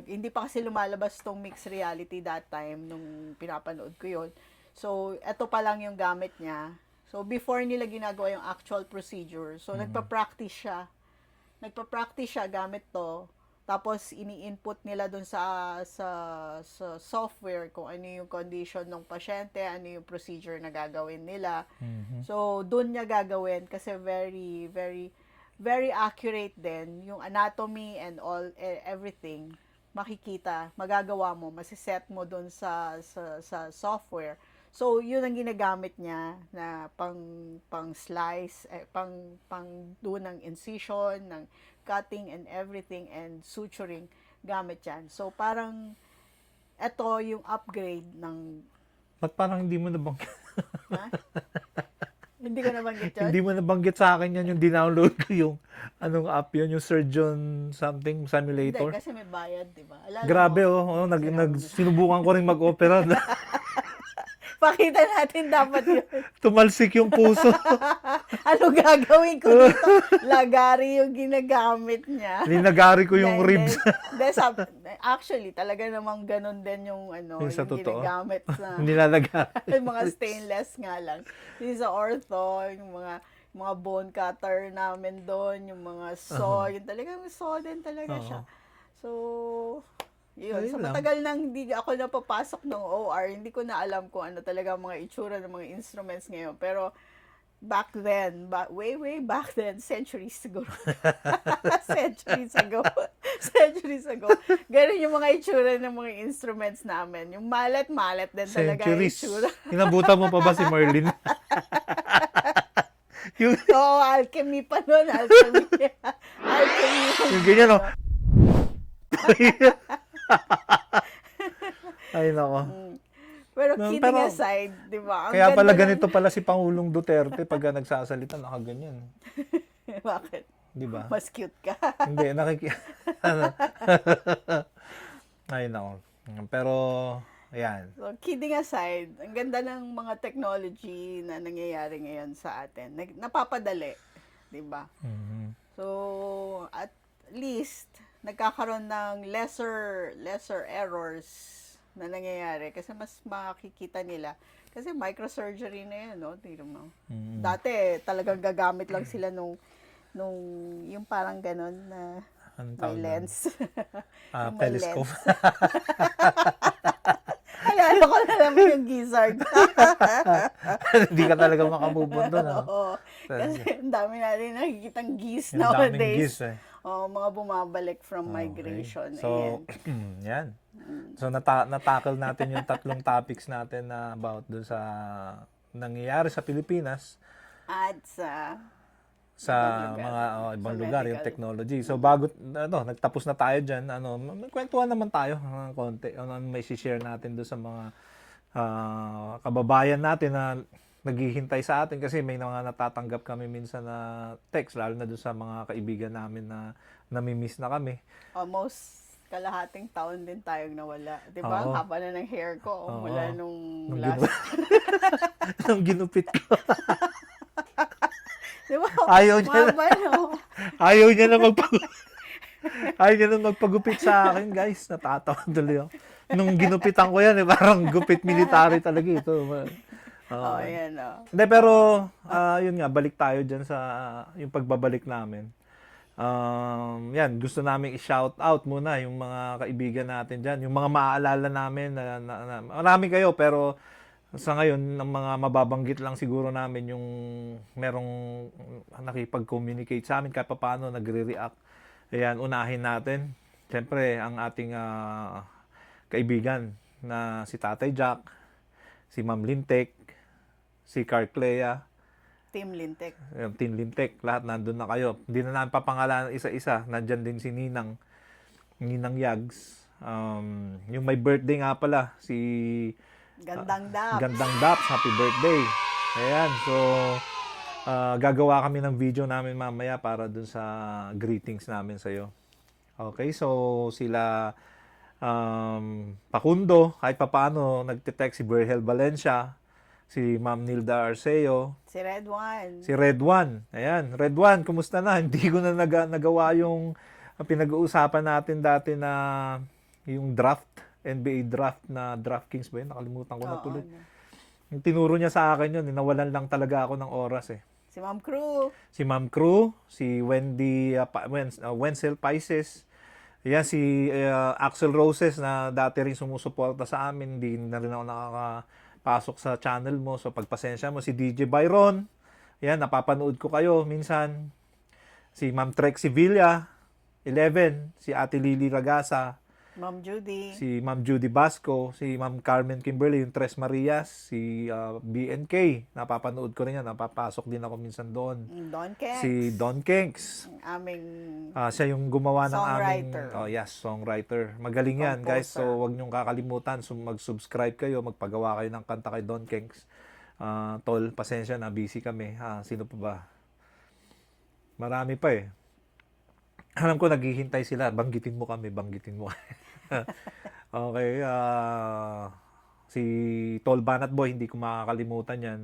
hindi pa kasi lumalabas tong mixed reality that time nung pinapanood ko yun. So, eto pa lang yung gamit niya. So, before nila ginagawa yung actual procedure, so nagpa-practice siya gamit to. Tapos ini-input nila dun sa software kung ano yung condition ng pasyente, ano yung procedure na gagawin nila. So, dun niya gagawin kasi very, very, very accurate din. Yung anatomy and everything, makikita, magagawa mo, masiset mo dun sa software. So, yun ang ginagamit niya na pang slice, pang do ng incision, ng cutting and everything and suturing gamit yan. So, parang ito yung upgrade ng... Ba't parang hindi mo nabanggit? Ha? Hindi ko nabanggit yun? Hindi mo nabanggit sa akin yan yung dinownload ko yung anong app yun, yung surgeon something simulator. Hindi, kasi may bayad, di ba? Grabe sinubukan ko rin mag-opera. Pakita natin dapat yun. Tumalsik yung puso. Ano gagawin ko dito? Lagari yung ginagamit niya. Linagari ko yung ribs. Actually, talaga namang ganun din yung Yung sa yung totoo. ginagamit na Nilalagay. yung mga stainless nga lang. Yung sa ortho, yung mga bone cutter namin doon, yung mga saw, yung talagang saw din talaga siya. So, yun. Ayun So, lang. matagal nang hindi ako napapasok ng OR, hindi ko na alam kung ano talaga ang mga itsura ng mga instruments ngayon. Pero, back then, way back then, centuries ago. centuries ago. Ganun yung mga itsura ng mga instruments namin. Yung malet din talaga yung Centuries. itsura. Inabutan mo pa ba si Merlin? yung, Oo, alchemy pa nun. Alchemy. yung ganyan, no? Ay, nako. Pero No, kidding pero- aside, di ba? Ang Kaya pala ganda ganito pala si Pangulong Duterte pag nagsasalita, nakaganyan. Bakit? Di ba? Mas cute ka. Hindi, Ay, nako. Pero, ayan. So, kidding aside, ang ganda ng mga technology na nangyayari ngayon sa atin. Napapadali, di ba? So, at least, nagkakaroon ng lesser errors na nangyayari kasi mas makikita nila Kasi microsurgery na yan, no? Tingnan mo. Mm. Dati, talagang gagamit lang sila nung yung parang ganon na Anong may tawag doon? lens. Yung may Telescope. lens. Alala ko na naman yung gizzard. Hindi ka talaga makamove doon. Oo. Kasi ang dami natin nakikitang geese Yung daming nowadays. gis eh. Mga bumabalik from Okay. migration. So, Ayan. yan. So, natackle natin yung tatlong topics natin na about dun sa nangyayari sa Pilipinas At sa ibang lugar. mga ibang Sa lugar, yung medical. technology. So, bago, nagtapos na tayo dyan, magkwentuhan naman tayo ng konti. Ano may share natin doon sa mga kababayan natin na naghihintay sa atin kasi may mga natatanggap kami minsan na text, lalo na doon sa mga kaibigan namin na namimiss na kami. Almost kalahating taon din tayong nawala. Di ba? Oo. Ang haba na ng hair ko Oo. mula nung Nung last. Nung ginupit ko. Di ba? Ayaw niya na. Mahaba, no? Ayaw niya na Ayaw niya na magpagupit sa akin, guys. Natatawa tuloy ako. Nung ginupitan ko yan, parang gupit military talaga ito. Oh, yan, oh. Hindi, pero yun nga, balik tayo dyan sa yung pagbabalik namin. Yan, gusto namin i-shout out muna yung mga kaibigan natin dyan. Yung mga maaalala namin, marami kayo, pero sa ngayon, ang mga mababanggit lang siguro namin yung merong nakipag-communicate sa amin kahit paano nagre-react. Ayan, unahin natin. Siyempre, ang ating kaibigan na si Tatay Jack, si Ma'am Lintek, si Carclea, Team Lintek. Team Lintek, lahat nandun na kayo. Hindi na namin papangalanan isa-isa. Nandyan din si Ninang Yags. Yung may birthday nga pala, si Gandang Dap. Gandang Daps, happy birthday. Ayan, so gagawa kami ng video namin mamaya para dun sa greetings namin sa'yo. Okay, so sila Pakundo, kahit papaano, nagte-text si Berhel Valencia, si Ma'am Nilda Arceo, Si Red One. si Red One. Ayan, Red One, kumusta na? Hindi ko na nagawa yung pinag-uusapan natin dati na yung draft, NBA draft na DraftKings ba yun? Nakalimutan ko na Oo, tuloy. ano. Yung tinuro niya sa akin yun, nawalan lang talaga ako ng oras eh. Si Ma'am Crew. Si Ma'am Crew, si Wendy, Wenzel Paises, yan, si Axel Roses na dati rin sumusuporta sa amin, hindi na rin ako nakakapasok sa channel mo, so pagpasensya mo. Si DJ Byron, yan, napapanood ko kayo minsan. Si Ma'am Trexie Villa, 11, si Ate Lily Ragasa, Ma'am Judy. si Ma'am Judy Basco, si Ma'am Carmen Kimberly, yung Tres Marias, si BNK, napapanood ko rin yan, napapasok din ako minsan doon. Don Kenks. Si Don Kenks, Ang aming siya yung gumawa ng aming Songwriter. songwriter. Magaling yan, guys. So Composer. wag niyong kakalimutan, mag-subscribe kayo, magpagawa kayo ng kanta kay Don Kenks. Tol, pasensya na, busy kami. Sino pa ba? Marami pa eh. Alam ko naghihintay sila. Banggitin mo kami, banggitin mo. Okay, si Tol Banat Boy, hindi ko makakalimutan yan.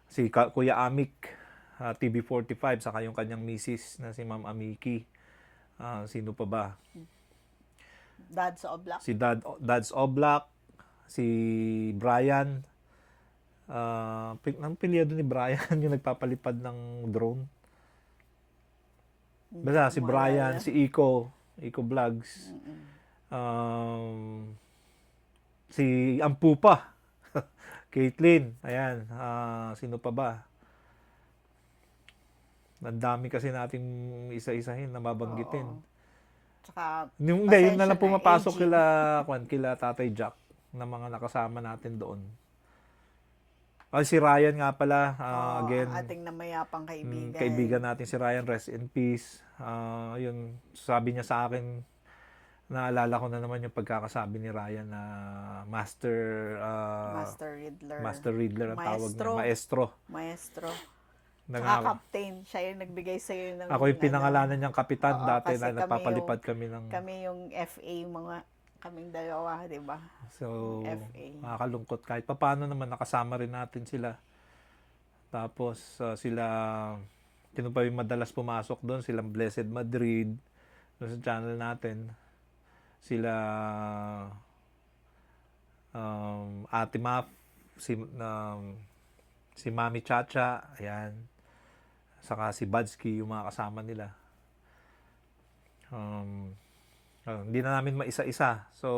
Si Kuya Amik, TV45, saka yung kanyang misis na si Ma'am Amiki. Sino pa ba? Dad sa Oblak. Si Dad's Oblak, si Brian. Ang pilyado ni Brian, yung nagpapalipad ng drone. Basta si Brian, si Iko Vlogs. Si Ampupa, Caitlyn, ayan, sino pa ba? Ang dami kasi nating isa-isahin na babanggitin. Oo. Tsaka, Yun na lang pumapasok kila Tatay Jack na mga nakasama natin doon. Si Ryan nga pala, again, ating namayapang kaibigan. kaibigan natin si Ryan, rest in peace. Yun, sabi niya sa akin, naalala ko na naman yung pagkakasabi ni Ryan na Master Riddler. Master Riddler ang tawag niya. Maestro. Na Tsaka captain. Siya yung nagbigay sa'yo ng... ako yung pinangalanan niyang kapitan Oo, dati kasi na nagpapalipad kami ng... Kami yung FA, kaming dalawa, di ba? So, FA. nakakalungkot. Kahit papaano naman, nakasama rin natin sila. Tapos, sila, sino pa yung madalas pumasok doon? Silang Blessed Madrid, doon sa channel natin. Sila, Ate Maf, si Mami Chacha, ayan. Saka si Badsky, yung mga kasama nila. Hindi na namin maisa-isa. So,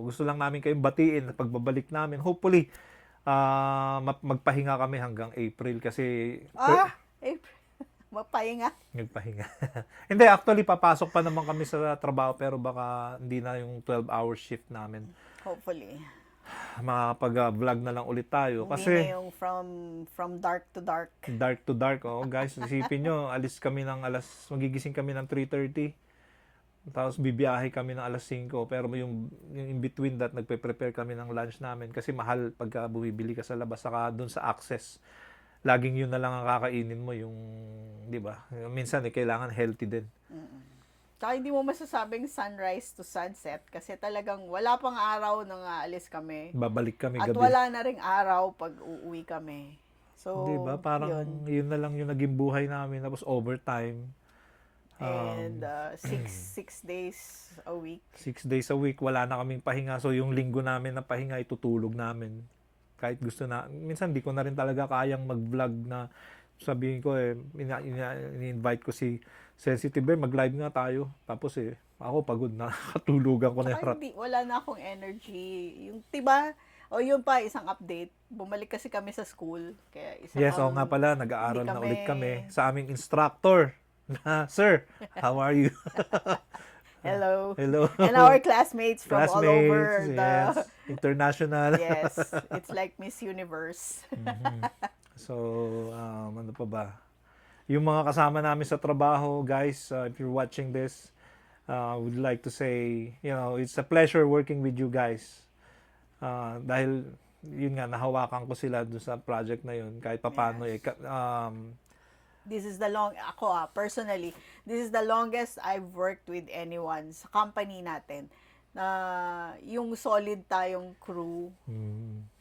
gusto lang namin kayong batiin at pagbabalik namin. Hopefully, magpahinga kami hanggang April kasi Mapahinga. nagpahinga. Hindi, actually, papasok pa naman kami sa trabaho pero baka hindi na yung 12-hour shift namin. Hopefully. Makapag-vlog na lang ulit tayo. Hindi Kasi na yung from dark to dark. dark to dark. Oh, guys, isipin nyo, magigising kami ng 3:30. Tapos bibiyahe kami ng alas 5. Pero yung in between that, nagpe-prepare kami ng lunch namin. Kasi mahal pagka bumibili ka sa labas. Saka dun sa access, laging yun na lang ang kakainin mo. Yung, di ba? Minsan, kailangan healthy din. Tsaka hindi mo masasabing sunrise to sunset kasi talagang wala pang araw nang aalis kami. Babalik kami At gabi. wala na ring araw pag uuwi kami. So, Di ba? Parang yun na lang yung naging buhay namin. Tapos overtime. And 6 days a week. 6 days a week, wala na kaming pahinga. So, yung linggo namin na pahinga, itutulog namin. Kahit gusto na. Minsan, di ko na rin talaga kayang mag-vlog na sabihin ko ini-invite ko si Sensitive Bear, mag-live nga tayo. Tapos ako pagod na, katulugan ko na yung Saka wala na akong energy. Yung, diba, yun pa, isang update. Bumalik kasi kami sa school. Kaya Yes, nga pala, nag-aaral na ulit kami sa aming instructor. Sir, how are you? Hello. Hello. And our classmates from all over yes, international. Yes, it's like Miss Universe. So, ano pa ba? Yung mga kasama namin sa trabaho, guys, if you're watching this, would like to say, it's a pleasure working with you guys. Dahil, yun nga, nahawakan ko sila dun sa project na yun. Kahit papano, This is personally, this is the longest I've worked with anyone sa company natin. Yung solid tayong crew,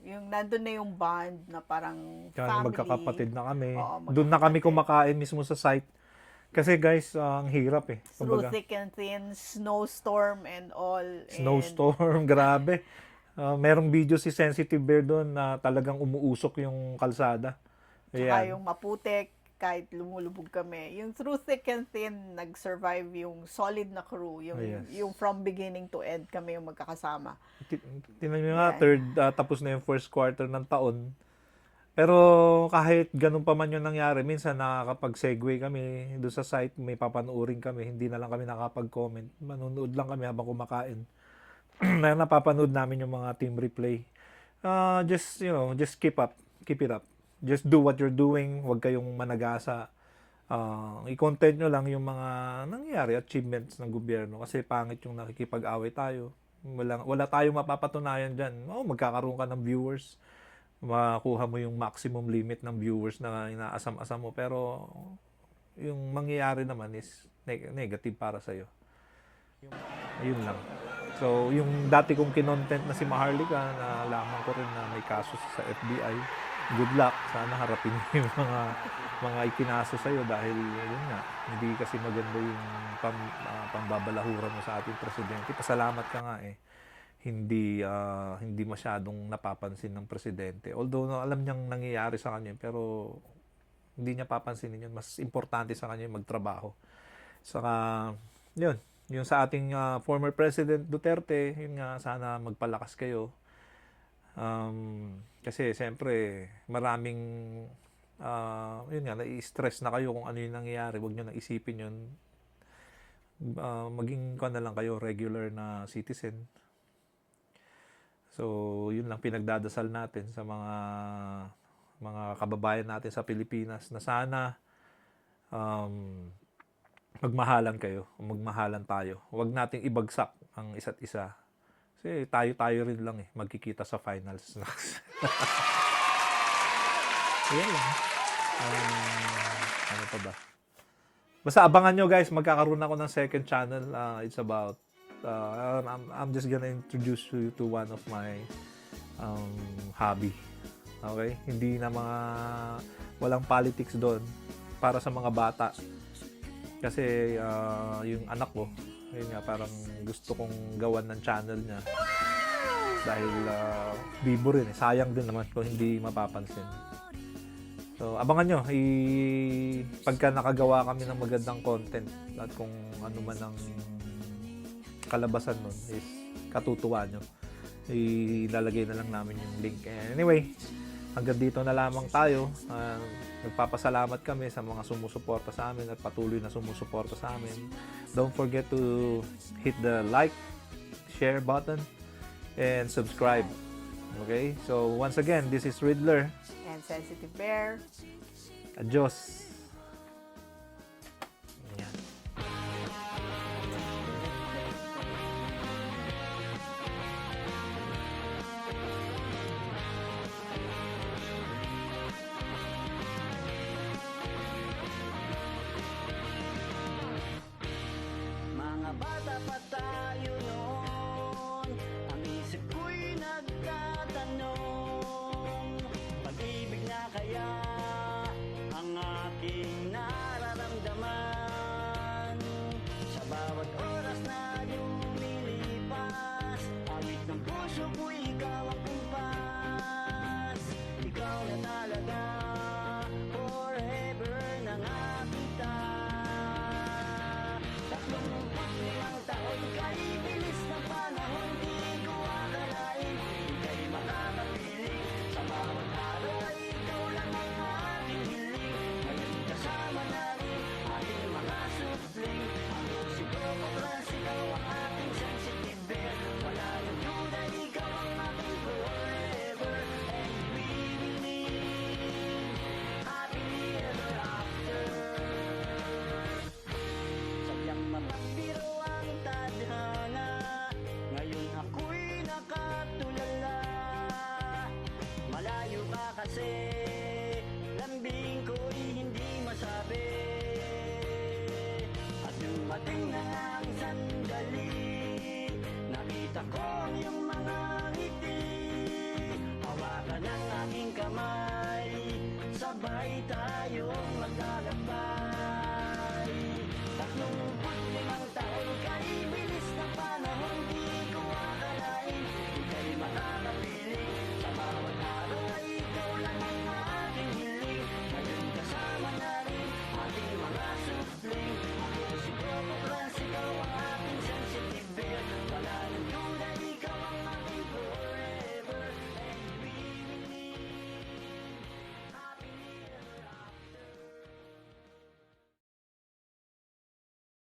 yung nandun na yung bond na parang family. Magkakapatid na kami. Oo, Doon na kami kumakain mismo sa site. Kasi guys, ang hirap Through thick and thin, snowstorm and all. Snowstorm, grabe. Merong video si Sensitive Bear doon na talagang umuusok yung kalsada. Saka yung maputik, kahit lumulubog kami. Yung through thick and thin, nag-survive yung solid na crew. Yung from beginning to end kami yung magkakasama. Tingnan nyo nga, tapos na yung first quarter ng taon. Pero kahit ganun pa man yung nangyari, minsan nakakapag-segue kami doon sa site, may papanoorin kami, hindi na lang kami nakapag-comment. Manunood lang kami habang kumakain. Napapanood namin yung mga team replay. Just keep it up. Just do what you're doing. Huwag kayong managasa. I-content nyo lang yung mga nangyayari, achievements ng gobyerno. Kasi pangit yung nakikipag-away tayo. Wala tayong mapapatunayan dyan. Magkakaroon ka ng viewers. Makuha mo yung maximum limit ng viewers na inaasam-asam mo. Pero yung mangyayari naman is negative para sa'yo. Ayun lang. So, yung dati kong kinontent na si Maharlika, nalaman ko rin na may kaso sa FBI. Good luck. Sana harapin yung mga ikinaso sa'yo dahil yun nga, hindi kasi maganda yung pambabalahuran mo sa ating presidente. Pasalamat ka nga hindi masyadong napapansin ng presidente. Although alam niyang nangyayari sa kanya, pero hindi niya papansinin yun. Mas importante sa kanya yung magtrabaho. Saka, yung sa ating former President Duterte, yun nga, sana magpalakas kayo. Kasi siyempre maraming yun nga, nai-stress na kayo kung ano yung nangyayari. Huwag nyo nang isipin yun. Maging na lang kayo regular na citizen. So yun lang pinagdadasal natin sa mga kababayan natin sa Pilipinas na sana magmahalan kayo, magmahalan tayo. Huwag nating ibagsak ang isa't isa. Kasi tayo rin lang magkikita sa finals. Yan lang. Ano pa ba? Basta abangan nyo guys, magkakaroon ako ng second channel. It's about, I'm just gonna introduce you to one of my hobby. Okay? Hindi na walang politics doon. Para sa mga bata. Kasi yung anak ko, yun nga, parang gusto kong gawan ng channel niya. dahil bibo rin sayang din naman kung hindi mapapansin. So abangan nyo pagka nakagawa kami ng magandang content at kung ano man ang kalabasan nun is katutuwa nyo, ilalagay na lang namin yung link. Anyway, hanggang dito na lamang tayo. Nagpapasalamat kami sa mga sumusuporta sa amin at patuloy na sumusuporta sa amin. Don't forget to hit the like, share button, and subscribe. Okay? So once again, this is Riddler. And Sensitive Bear. Adios. Yan. Mga bata pa tayo noon, ang isip ko'y nagtatanong, pag-ibig na kaya ang aking nararamdaman. Sa bawat oras na lumilipas, awit ng puso ko ikaw ang kumpas. Ikaw na talaga, forever na nga kita. 35 taon kay bilis ng panahon, di ko akalain ika'y makakapiling. Sa bawat araw ay ikaw lang ang aking hiling. Ngayon kasama na rin ating mga supling. Ang musiko ko plus ikaw ang aking sensitive bear. Wala nang duda, ikaw ang aking forever. And we will live happily ever after. Sadyang mapapiro ang tadhana, ngayon ako'y nakatulala. Malayo ka kasi, lambing ko'y hindi masabi. At dumating na ang sandali, nakita ko ang iyong mga ngiti. Hawakan ang aking kamay, sabay tayong maglalakbay. 35